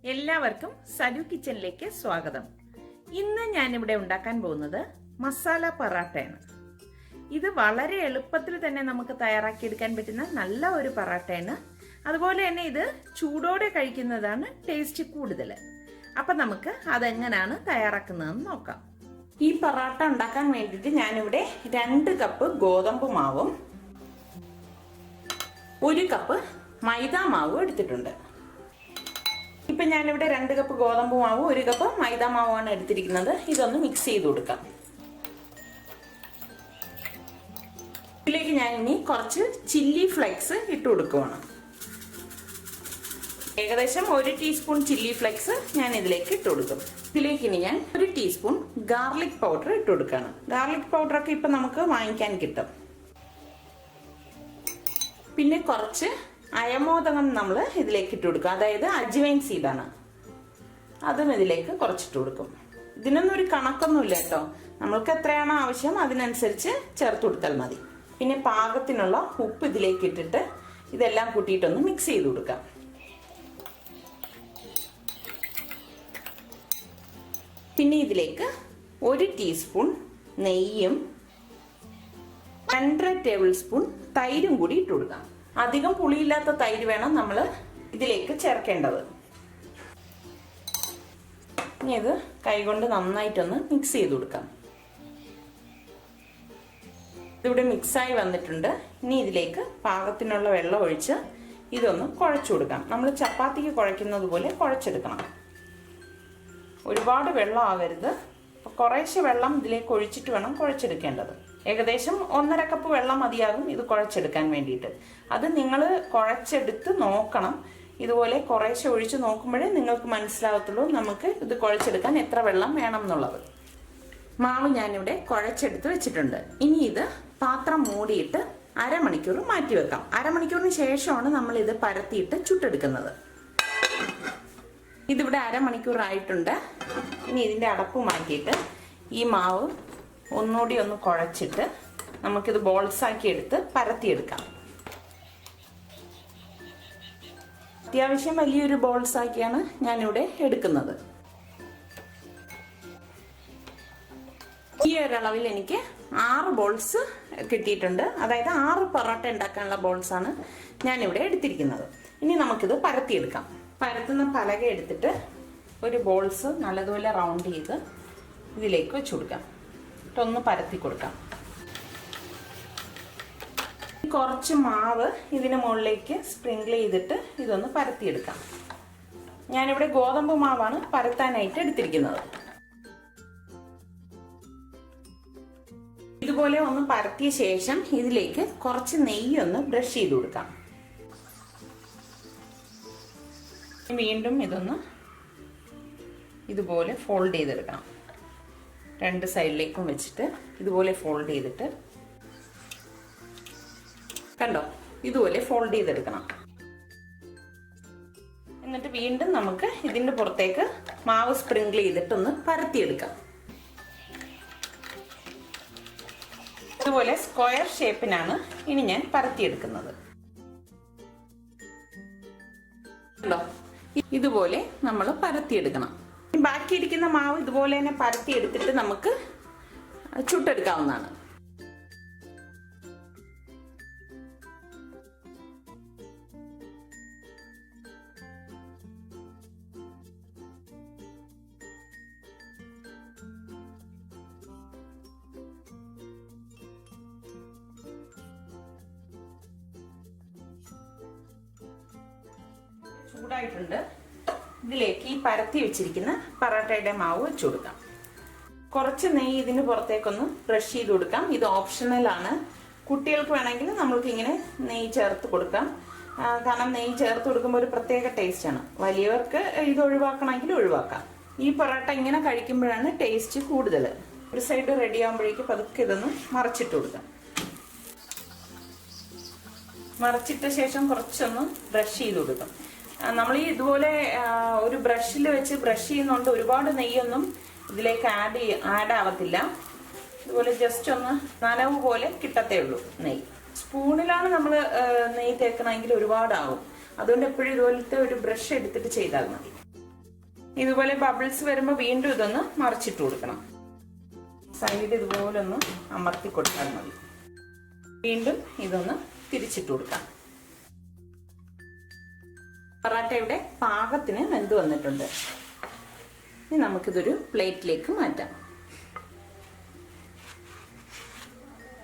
എല്ലാവർക്കും സലു കിച്ചണിലേക്ക് സ്വാഗതം. ഇന്ന് ഞാനിവിടെ ഉണ്ടാക്കാൻ പോകുന്നത് മസാല പറാട്ടയാണ്. ഇത് വളരെ എളുപ്പത്തിൽ തന്നെ നമുക്ക് തയ്യാറാക്കിയെടുക്കാൻ പറ്റുന്ന നല്ല ഒരു പറാട്ടയാണ്. അതുപോലെ തന്നെ ഇത് ചൂടോടെ കഴിക്കുന്നതാണ് ടേസ്റ്റ് കൂടുതൽ. അപ്പം നമുക്ക് അതെങ്ങനെയാണ് തയ്യാറാക്കുന്നതെന്ന് നോക്കാം. ഈ പറാട്ട ഉണ്ടാക്കാൻ വേണ്ടിയിട്ട് ഞാനിവിടെ 2 കപ്പ് ഗോതമ്പ് മാവും 1 കപ്പ് മൈദാ മാവും എടുത്തിട്ടുണ്ട്. ഇപ്പം ഞാനിവിടെ 2 കപ്പ് ഗോതമ്പ് മാവും 1 കപ്പ് മൈദാ മാവാണ് എടുത്തിരിക്കുന്നത്. ഇതൊന്ന് മിക്സ് ചെയ്ത് കൊടുക്കാം. ഇതിലേക്ക് ഞാൻ ഇനി കുറച്ച് ചില്ലി ഫ്ലേക്സ് ഇട്ട് കൊടുക്കുവാണ്. ഏകദേശം 1 ടീസ്പൂൺ ചില്ലി ഫ്ലേക്സ് ഞാൻ ഇതിലേക്ക് ഇട്ട് കൊടുക്കും. ഇതിലേക്ക് ഇനി ഞാൻ 1 ടീസ്പൂൺ ഗാർലിക് പൗഡർ ഇട്ട് കൊടുക്കുകയാണ്. ഗാർലിക് പൗഡറൊക്കെ ഇപ്പം നമുക്ക് വാങ്ങിക്കാൻ കിട്ടും. പിന്നെ കുറച്ച് അയമോദകം നമ്മൾ ഇതിലേക്ക് ഇട്ട് കൊടുക്കും. അതായത് അജ്വൈൻ സീഡാണ്, അതും ഇതിലേക്ക് കുറച്ചിട്ട് കൊടുക്കും. ഇതിനൊന്നും ഒരു കണക്കൊന്നുമില്ല കേട്ടോ, നമ്മൾക്ക് എത്രയാണോ ആവശ്യം അതിനനുസരിച്ച് ചേർത്ത് കൊടുത്താൽ മതി. പിന്നെ പാകത്തിനുള്ള ഉപ്പ് ഇതിലേക്ക് ഇട്ടിട്ട് ഇതെല്ലാം കൂട്ടിയിട്ടൊന്ന് മിക്സ് ചെയ്ത് കൊടുക്കാം. പിന്നെ ഇതിലേക്ക് 1 ടീസ്പൂൺ നെയ്യും 2 ടേബിൾ സ്പൂൺ തൈരും കൂടി ഇട്ട് കൊടുക്കാം. അധികം പുളിയില്ലാത്ത തൈര് വേണം നമ്മൾ ഇതിലേക്ക് ചേർക്കേണ്ടത്. ഇനി ഇത് കൈകൊണ്ട് നന്നായിട്ടൊന്ന് മിക്സ് ചെയ്ത് കൊടുക്കാം. ഇതിവിടെ മിക്സായി വന്നിട്ടുണ്ട്. ഇനി ഇതിലേക്ക് പാകത്തിനുള്ള വെള്ളം ഒഴിച്ച് ഇതൊന്ന് കുഴച്ചു കൊടുക്കാം. നമ്മൾ ചപ്പാത്തിക്ക് കുഴയ്ക്കുന്നത് പോലെ കുഴച്ചെടുക്കണം. ഒരുപാട് വെള്ളം ആവരുത്. കുറേശ്ശെ വെള്ളം ഇതിലേക്ക് ഒഴിച്ചിട്ട് വേണം കുഴച്ചെടുക്കേണ്ടത്. ഏകദേശം 1.5 കപ്പ് വെള്ളം മതിയാകും ഇത് കുഴച്ചെടുക്കാൻ വേണ്ടിയിട്ട്. അത് നിങ്ങൾ കുഴച്ചെടുത്ത് നോക്കണം. ഇതുപോലെ കുറേശ്ശെ ഒഴിച്ച് നോക്കുമ്പോഴേ നിങ്ങൾക്ക് മനസ്സിലാവത്തുള്ളൂ നമുക്ക് ഇത് കുഴച്ചെടുക്കാൻ എത്ര വെള്ളം വേണം എന്നുള്ളത്. മാവ് ഞാനിവിടെ കുഴച്ചെടുത്ത് വെച്ചിട്ടുണ്ട്. ഇനി ഇത് പാത്രം മൂടിയിട്ട് അരമണിക്കൂർ മാറ്റി വെക്കാം. അരമണിക്കൂറിന് ശേഷമാണ് നമ്മൾ ഇത് പരത്തിയിട്ട് ചുട്ടെടുക്കുന്നത്. ഇതിവിടെ അരമണിക്കൂർ ആയിട്ടുണ്ട്. ഇനി ഇതിൻ്റെ അടപ്പ് മാറ്റിയിട്ട് ഈ മാവ് ഒന്നുകൂടി ഒന്ന് കുഴച്ചിട്ട് നമുക്കിത് ബോൾസാക്കി എടുത്ത് പരത്തിയെടുക്കാം. അത്യാവശ്യം വലിയൊരു ബോൾസാക്കിയാണ് ഞാനിവിടെ എടുക്കുന്നത്. ഈ ഒരളവിൽ എനിക്ക് 6 ബോൾസ് കിട്ടിയിട്ടുണ്ട്. അതായത് 6 പൊറോട്ട ഉണ്ടാക്കാനുള്ള ബോൾസാണ് ഞാനിവിടെ എടുത്തിരിക്കുന്നത്. ഇനി നമുക്കിത് പരത്തിയെടുക്കാം. പരത്തുന്ന പലക എടുത്തിട്ട് ഒരു ബോൾസ് നല്ലതുപോലെ റൗണ്ട് ചെയ്ത് ഇതിലേക്ക് വെച്ച് കൊടുക്കാം. ഒന്ന് പരത്തി കൊടുക്കാം. കുറച്ച് മാവ് ഇതിന് മുകളിലേക്ക് സ്പ്രിങ്കിൾ ചെയ്തിട്ട് ഇതൊന്ന് പരത്തിയെടുക്കാം. ഞാനിവിടെ ഗോതമ്പ് മാവാണ് പരത്താനായിട്ട് എടുത്തിരിക്കുന്നത്. ഇതുപോലെ ഒന്ന് പരത്തിയ ശേഷം ഇതിലേക്ക് കുറച്ച് നെയ്യൊന്ന് ബ്രഷ് ചെയ്ത് കൊടുക്കാം. വീണ്ടും ഇതൊന്ന് ഇതുപോലെ ഫോൾഡ് ചെയ്തെടുക്കണം. 2 സൈഡിലേക്കും വെച്ചിട്ട് ഇതുപോലെ ഫോൾഡ് ചെയ്തിട്ട് കണ്ടോ, ഇതുപോലെ ഫോൾഡ് ചെയ്തെടുക്കണം. എന്നിട്ട് വീണ്ടും നമുക്ക് ഇതിൻ്റെ പുറത്തേക്ക് മാവ് സ്പ്രിങ്കിൾ ചെയ്തിട്ടൊന്ന് പരത്തിയെടുക്കാം. ഇതുപോലെ സ്ക്വയർ ഷേപ്പിനാണ് ഇനി ഞാൻ പരത്തിയെടുക്കുന്നത്. കണ്ടോ, ഇതുപോലെ നമ്മൾ പരത്തിയെടുക്കണം. ബാക്കിയിരിക്കുന്ന മാവ് ഇതുപോലെ തന്നെ പരത്തിയെടുത്തിട്ട് നമുക്ക് ചുട്ടെടുക്കാവുന്നതാണ്. ചൂടായിട്ടുണ്ട്. ഇതിലേക്ക് ഈ പരത്തി വെച്ചിരിക്കുന്ന പറാട്ടയുടെ മാവ് വെച്ച് കൊടുക്കാം. കുറച്ച് നെയ്യ് ഇതിന് പുറത്തേക്കൊന്ന് ബ്രഷ് ചെയ്ത് കൊടുക്കാം. ഇത് ഓപ്ഷണലാണ്. കുട്ടികൾക്ക് വേണമെങ്കിൽ നമ്മൾക്ക് ഇങ്ങനെ നെയ്യ് ചേർത്ത് കൊടുക്കാം. കാരണം നെയ്യ് ചേർത്ത് കൊടുക്കുമ്പോൾ ഒരു പ്രത്യേക ടേസ്റ്റാണ്. വലിയവർക്ക് ഇത് ഒഴിവാക്കണമെങ്കിൽ ഒഴിവാക്കാം. ഈ പൊറോട്ട ഇങ്ങനെ കഴിക്കുമ്പോഴാണ് ടേസ്റ്റ് കൂടുതൽ. ഒരു സൈഡ് റെഡി ആകുമ്പോഴേക്കും പതുക്കെ ഇതൊന്ന് മറച്ചിട്ട് കൊടുക്കാം. മറച്ചിട്ട ശേഷം കുറച്ചൊന്ന് ബ്രഷ് ചെയ്ത് കൊടുക്കാം. നമ്മൾ ഈ ഇതുപോലെ ഒരു ബ്രഷിൽ വെച്ച് ബ്രഷ് ചെയ്യുന്നതുകൊണ്ട് ഒരുപാട് നെയ്യൊന്നും ഇതിലേക്ക് ആഡ് ആവത്തില്ല. ഇതുപോലെ ജസ്റ്റ് ഒന്ന് നനവ് പോലെ കിട്ടത്തേ ഉള്ളൂ നെയ്യ്. സ്പൂണിലാണ് നമ്മൾ നെയ്യ് തേക്കണമെങ്കിൽ ഒരുപാടാവും. അതുകൊണ്ട് എപ്പോഴും ഇതുപോലത്തെ ഒരു ബ്രഷ് എടുത്തിട്ട് ചെയ്താൽ മതി. ഇതുപോലെ ബബിൾസ് വരുമ്പോൾ വീണ്ടും ഇതൊന്ന് മറിച്ചിട്ട് കൊടുക്കണം. സൈഡ് ഇതുപോലെ ഒന്ന് അമർത്തി കൊടുത്താൽ മതി. വീണ്ടും ഇതൊന്ന് തിരിച്ചിട്ട് കൊടുക്കാം. പൊറാട്ട ഇവിടെ പാകത്തിന് വെന്ത് വന്നിട്ടുണ്ട്. ഇനി നമുക്കിതൊരു പ്ലേറ്റിലേക്ക് മാറ്റാം.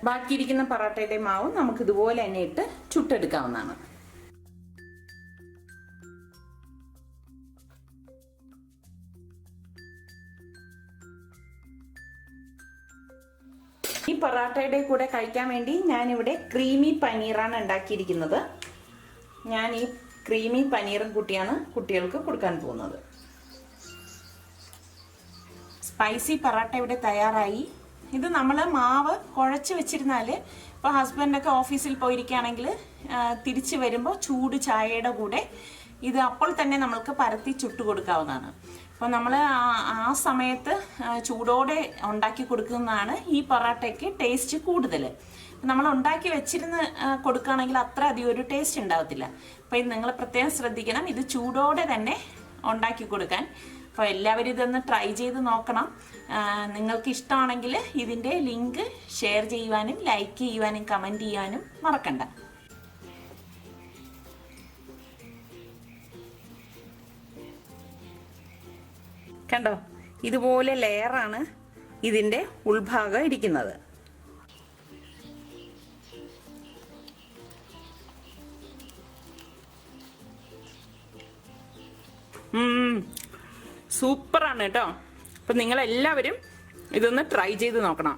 ബാക്കിയിരിക്കുന്ന പൊറാട്ടയുടെ മാവും നമുക്ക് ഇതുപോലെ തന്നെ ഇട്ട് ചുട്ടെടുക്കാവുന്നതാണ്. ഈ പൊറാട്ടയുടെ കൂടെ കഴിക്കാൻ വേണ്ടി ഞാനിവിടെ ക്രീമി പനീറാണ് ഉണ്ടാക്കിയിരിക്കുന്നത്. ഞാൻ ഈ ക്രീമി പനീറും കൂട്ടിയാണ് കുട്ടികൾക്ക് കൊടുക്കാൻ പോകുന്നത്. സ്പൈസി പൊറാട്ട ഇവിടെ തയ്യാറായി. ഇത് നമ്മൾ മാവ് കുഴച്ച് വെച്ചിരുന്നാൽ, ഇപ്പോൾ ഹസ്ബൻഡൊക്കെ ഓഫീസിൽ പോയിരിക്കുകയാണെങ്കിൽ തിരിച്ച് വരുമ്പോൾ ചൂട് ചായയുടെ കൂടെ ഇത് അപ്പോൾ തന്നെ നമ്മൾക്ക് പരത്തി ചുട്ട് കൊടുക്കാവുന്നതാണ്. അപ്പോൾ നമ്മൾ ആ സമയത്ത് ചൂടോടെ ഉണ്ടാക്കി കൊടുക്കുന്നതാണ് ഈ പൊറാട്ടയ്ക്ക് ടേസ്റ്റ് കൂടുതൽ. നമ്മൾ ഉണ്ടാക്കി വെച്ചിരുന്ന് കൊടുക്കുകയാണെങ്കിൽ അത്ര അധികം ഒരു ടേസ്റ്റ് ഉണ്ടാകത്തില്ല. അപ്പോൾ ഇത് നിങ്ങൾ പ്രത്യേകം ശ്രദ്ധിക്കണം, ഇത് ചൂടോടെ തന്നെ ഉണ്ടാക്കി കൊടുക്കാൻ. അപ്പോൾ എല്ലാവരും ഇതൊന്ന് ട്രൈ ചെയ്ത് നോക്കണം. നിങ്ങൾക്ക് ഇഷ്ടമാണെങ്കിൽ ഇതിൻ്റെ ലിങ്ക് ഷെയർ ചെയ്യുവാനും ലൈക്ക് ചെയ്യുവാനും കമൻറ്റ് ചെയ്യാനും മറക്കണ്ട. കണ്ടോ, ഇതുപോലെ ലെയറാണ് ഇതിൻ്റെ ഉൾഭാഗം ഇരിക്കുന്നത്. സൂപ്പറാണ് കേട്ടോ. അപ്പം നിങ്ങളെല്ലാവരും ഇതൊന്ന് ട്രൈ ചെയ്ത് നോക്കണം.